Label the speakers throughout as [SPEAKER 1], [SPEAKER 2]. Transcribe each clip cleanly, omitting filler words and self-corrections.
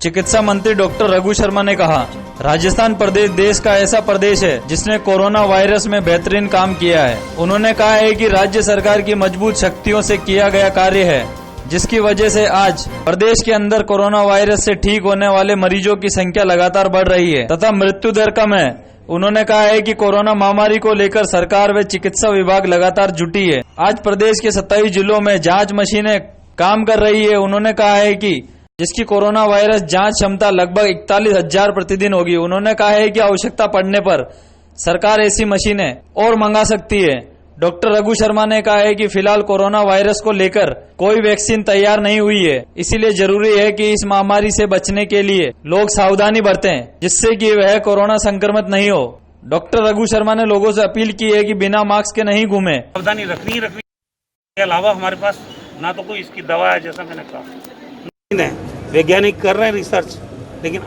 [SPEAKER 1] चिकित्सा मंत्री डॉक्टर रघु शर्मा ने कहा, राजस्थान प्रदेश देश का ऐसा प्रदेश है जिसने कोरोना वायरस में बेहतरीन काम किया है। उन्होंने कहा है कि राज्य सरकार की मजबूत शक्तियों से किया गया कार्य है, जिसकी वजह से आज प्रदेश के अंदर कोरोना वायरस से ठीक होने वाले मरीजों की संख्या लगातार बढ़ रही है तथा मृत्यु दर कम है। उन्होंने कहा है कि कोरोना महामारी को लेकर सरकार व चिकित्सा विभाग लगातार जुटी है। आज प्रदेश के 27 जिलों में जांच मशीनें काम कर रही है। उन्होंने कहा है कि जिसकी कोरोना वायरस जांच क्षमता लगभग 41,000 प्रतिदिन होगी। उन्होंने कहा है कि आवश्यकता पड़ने पर सरकार ऐसी मशीनें और मंगा सकती है। डॉक्टर रघु शर्मा ने कहा है कि फिलहाल कोरोना वायरस को लेकर कोई वैक्सीन तैयार नहीं हुई है, इसीलिए जरूरी है कि इस महामारी से बचने के लिए लोग सावधानी बरतें, जिससे कि वह कोरोना संक्रमित नहीं हो। डॉक्टर रघु शर्मा ने लोगों से अपील की है कि बिना मास्क के नहीं घूमे।
[SPEAKER 2] सावधानी रखनी के अलावा हमारे पास ना तो कोई इसकी दवा है, जैसा मैंने कहा वैज्ञानिक कर रहे हैं रिसर्च, लेकिन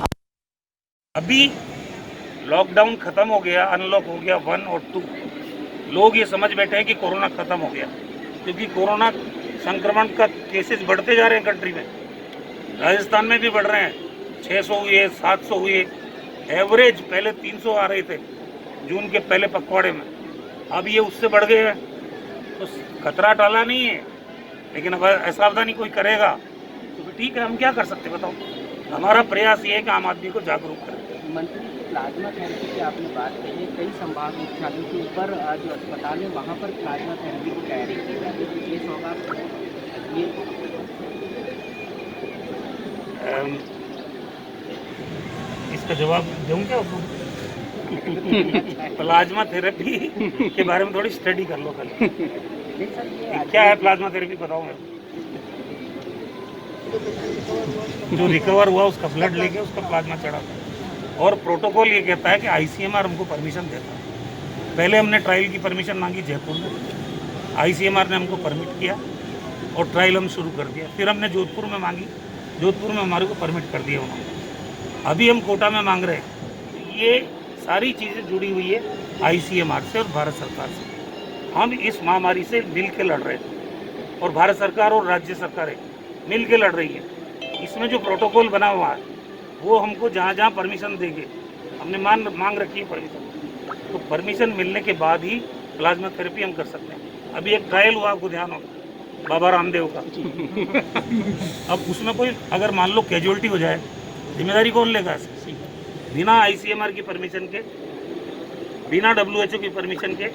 [SPEAKER 2] अभी लॉकडाउन खत्म हो गया, अनलॉक हो गया 1 और 2, लोग ये समझ बैठे हैं कि कोरोना खत्म हो गया, क्योंकि कोरोना संक्रमण का केसेस बढ़ते जा रहे हैं कंट्री में। राजस्थान में भी बढ़ रहे हैं, 600 हुए, 700 हुए, एवरेज पहले 300 आ रहे थे जून के पहले पखवाड़े में, अब ये उससे बढ़ गए हैं। तो खतरा टाला नहीं है, लेकिन अगर असावधानी कोई करेगा तो ठीक है, हम क्या कर सकते बताओ। हमारा प्रयास ये है कि आम आदमी को जागरूक करें।
[SPEAKER 3] मंत्री, प्लाज्मा थेरेपी की आपने बात कही है, कई संभाग मुख्यालयों के ऊपर जो अस्पताल है वहाँ पर प्लाज्मा थेरेपी की तैयारी की जाती है, तो ये सौगात
[SPEAKER 2] इसका जवाब दूँ क्या प्लाज्मा थेरेपी के बारे में थोड़ी स्टडी कर लो कल। क्या है प्लाज्मा थेरेपी बताओ मेरे को। जो रिकवर हुआ उसका ब्लड लेके उसका प्लाज्मा चढ़ाता है, और प्रोटोकॉल ये कहता है कि ICMR हमको परमिशन देता है। पहले हमने ट्रायल की परमिशन मांगी जयपुर में, ICMR ने हमको परमिट किया और ट्रायल हम शुरू कर दिया। फिर हमने जोधपुर में मांगी, जोधपुर में हमारे को परमिट कर दिया उन्होंने। अभी हम कोटा में मांग रहे हैं। ये सारी चीज़ें जुड़ी हुई है ICMR से और भारत सरकार से। हम इस महामारी से मिल के लड़ रहे हैं, और भारत सरकार और राज्य सरकारें मिल के लड़ रही है। इसमें जो प्रोटोकॉल बना हुआ है वो हमको जहाँ जहाँ परमिशन देंगे, हमने मांग रखी है परमिशन, तो परमिशन मिलने के बाद ही प्लाज्मा थेरेपी हम कर सकते हैं। अभी एक ट्रायल हुआ, आपको ध्यान हो, बाबा रामदेव का। अब उसमें कोई अगर मान लो कैजुअलिटी हो जाए, जिम्मेदारी कौन लेगा इसकी? बिना ICMR की परमिशन के, बिना WHO की परमिशन के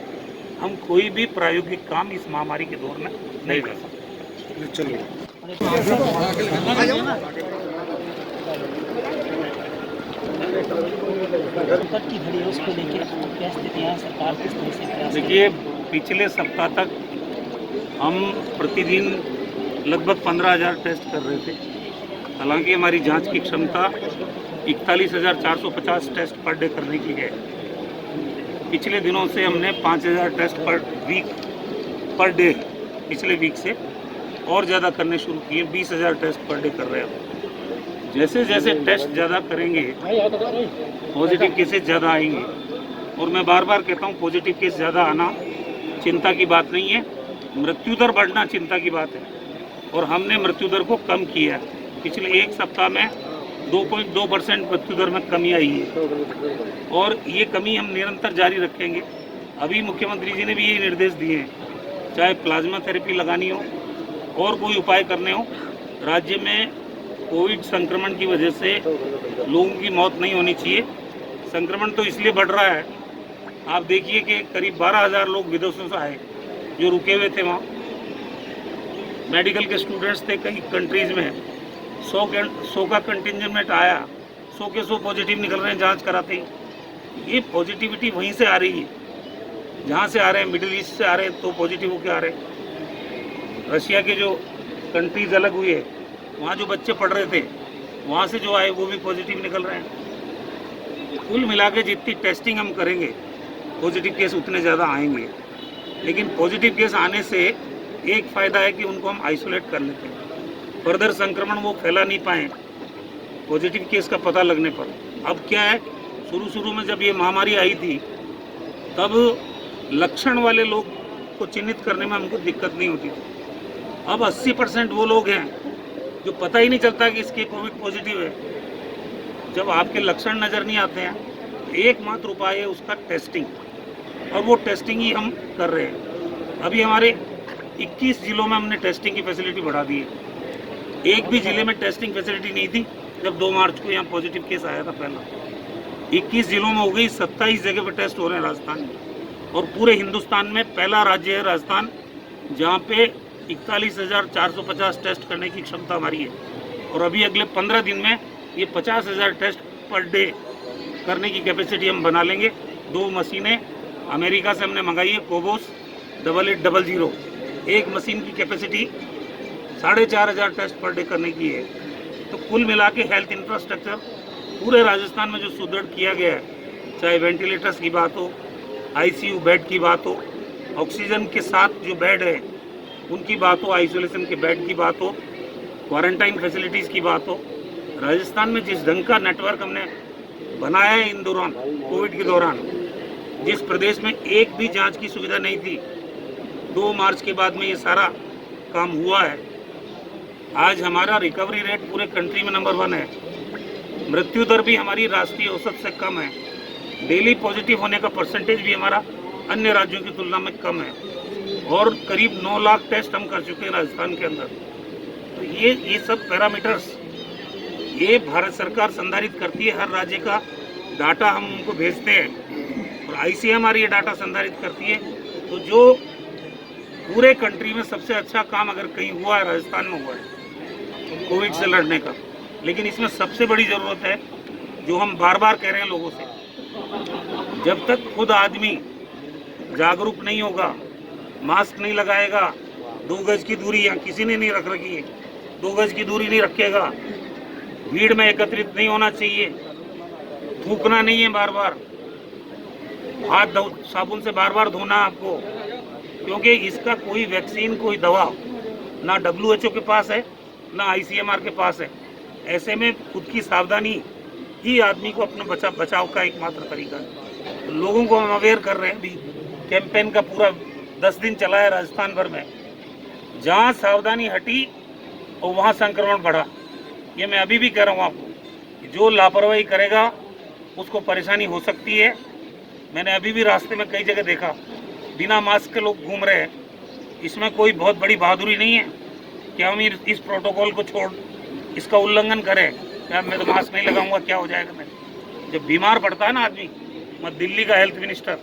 [SPEAKER 2] हम कोई भी प्रायोगिक काम इस महामारी के दौर में नहीं कर सकते। चलिए देखिए, पिछले सप्ताह तक हम प्रतिदिन लगभग 15,000 टेस्ट कर रहे थे। हालांकि हमारी जांच की क्षमता 41,450 टेस्ट पर डे करने की है। पिछले दिनों से हमने 5,000 टेस्ट पर डे पिछले वीक से और ज़्यादा करने शुरू किए। 20,000 टेस्ट पर डे कर रहे हैं। जैसे जैसे टेस्ट ज़्यादा करेंगे पॉजिटिव केसेस ज़्यादा आएंगे, और मैं बार बार कहता हूँ पॉजिटिव केस ज़्यादा आना चिंता की बात नहीं है, मृत्यु दर बढ़ना चिंता की बात है। और हमने मृत्यु दर को कम किया है। पिछले एक सप्ताह में 2.2% मृत्यु दर में कमी आई है, और ये कमी हम निरंतर जारी रखेंगे। अभी मुख्यमंत्री जी ने भी ये निर्देश दिए हैं, चाहे प्लाज्मा थेरेपी लगानी हो और कोई उपाय करने हो, राज्य में कोविड संक्रमण की वजह से लोगों की मौत नहीं होनी चाहिए। संक्रमण तो इसलिए बढ़ रहा है, आप देखिए कि करीब 12,000 लोग विदेशों से आए जो रुके हुए थे वहाँ। मेडिकल के स्टूडेंट्स थे कई कंट्रीज़ में, 100 का कंटिंजेंट आया, 100 के 100 पॉजिटिव निकल रहे हैं जांच कराते ही। ये पॉजिटिविटी वहीं से आ रही है जहाँ से आ रहे हैं, मिडिल ईस्ट से आ रहे हैं तो पॉजिटिव होकर आ रहे हैं। रशिया के जो कंट्रीज अलग हुए, वहाँ जो बच्चे पढ़ रहे थे वहाँ से जो आए वो भी पॉजिटिव निकल रहे हैं। कुल मिला के जितनी टेस्टिंग हम करेंगे पॉजिटिव केस उतने ज़्यादा आएंगे। लेकिन पॉजिटिव केस आने से एक फ़ायदा है कि उनको हम आइसोलेट कर लेते हैं, फर्दर संक्रमण वो फैला नहीं पाएँ पॉजिटिव केस का पता लगने पर। अब क्या है, शुरू में जब ये महामारी आई थी तब लक्षण वाले लोग को चिन्हित करने में हमको दिक्कत नहीं होती थी। अब 80% वो लोग हैं जो पता ही नहीं चलता कि इसके कोविड पॉजिटिव है। जब आपके लक्षण नज़र नहीं आते हैं, एकमात्र उपाय है उसका टेस्टिंग, और वो टेस्टिंग ही हम कर रहे हैं। अभी हमारे 21 जिलों में हमने टेस्टिंग की फैसिलिटी बढ़ा दी है। एक भी जिले में टेस्टिंग फैसिलिटी नहीं थी जब 2 मार्च को यहाँ पॉजिटिव केस आया था पहला। 21 जिलों में हो गई, 27 जगह पर टेस्ट हो रहे हैं राजस्थान में। और पूरे हिंदुस्तान में पहला राज्य है राजस्थान जहाँ पे 41,450 टेस्ट करने की क्षमता हमारी है। और अभी अगले 15 दिन में ये 50,000 टेस्ट पर डे करने की कैपेसिटी हम बना लेंगे। 2 मशीनें अमेरिका से हमने मंगाई है, कोबोस 8800। एक मशीन की कैपेसिटी 4,500 टेस्ट पर डे करने की है। तो कुल मिला के हेल्थ इंफ्रास्ट्रक्चर पूरे राजस्थान में जो सुदृढ़ किया गया है, चाहे वेंटिलेटर्स की बात हो, आईसीयू बेड की बात हो, ऑक्सीजन के साथ जो बेड है उनकी बात हो, आइसोलेशन के बेड की बात हो, क्वारंटाइन फैसिलिटीज़ की बात हो, राजस्थान में जिस ढंग का नेटवर्क हमने बनाया है इन दौरान, कोविड के दौरान, जिस प्रदेश में एक भी जांच की सुविधा नहीं थी, 2 मार्च के बाद में ये सारा काम हुआ है। आज हमारा रिकवरी रेट पूरे कंट्री में नंबर 1 है। मृत्यु दर भी हमारी राष्ट्रीय औसत से कम है। डेली पॉजिटिव होने का परसेंटेज भी हमारा अन्य राज्यों की तुलना में कम है। और करीब 9 लाख टेस्ट हम कर चुके हैं राजस्थान के अंदर। तो ये सब पैरामीटर्स ये भारत सरकार संधारित करती है। हर राज्य का डाटा हम उनको भेजते हैं और आईसीएमआर ये डाटा संधारित करती है। तो जो पूरे कंट्री में सबसे अच्छा काम अगर कहीं हुआ है, राजस्थान में हुआ है कोविड से लड़ने का। लेकिन इसमें सबसे बड़ी ज़रूरत है जो हम बार बार कह रहे हैं लोगों से, जब तक खुद आदमी जागरूक नहीं होगा, मास्क नहीं लगाएगा, 2 गज की दूरी यहाँ किसी ने नहीं रख रखी है, 2 गज की दूरी नहीं रखेगा, भीड़ में एकत्रित नहीं होना चाहिए, थूकना नहीं है बार बार, हाथ साबुन से बार बार धोना आपको, क्योंकि इसका कोई वैक्सीन, कोई दवा ना WHO के पास है ना ICMR के पास है। ऐसे में खुद की सावधानी ही आदमी को अपने बचाव का एकमात्र तरीका है। तो लोगों को हम अवेयर कर रहे हैं। भी कैंपेन का पूरा 10 दिन चला है राजस्थान भर में। जहाँ सावधानी हटी और वहाँ संक्रमण बढ़ा। ये मैं अभी भी कह रहा हूँ आपको, जो लापरवाही करेगा उसको परेशानी हो सकती है। मैंने अभी भी रास्ते में कई जगह देखा बिना मास्क के लोग घूम रहे हैं। इसमें कोई बहुत बड़ी बहादुरी नहीं है कि हम इस प्रोटोकॉल को छोड़ इसका उल्लंघन करें। यार मैं तो मास्क नहीं लगाऊंगा, क्या हो जाएगा। मैं जब बीमार पड़ता है ना आदमी, मैं दिल्ली का हेल्थ मिनिस्टर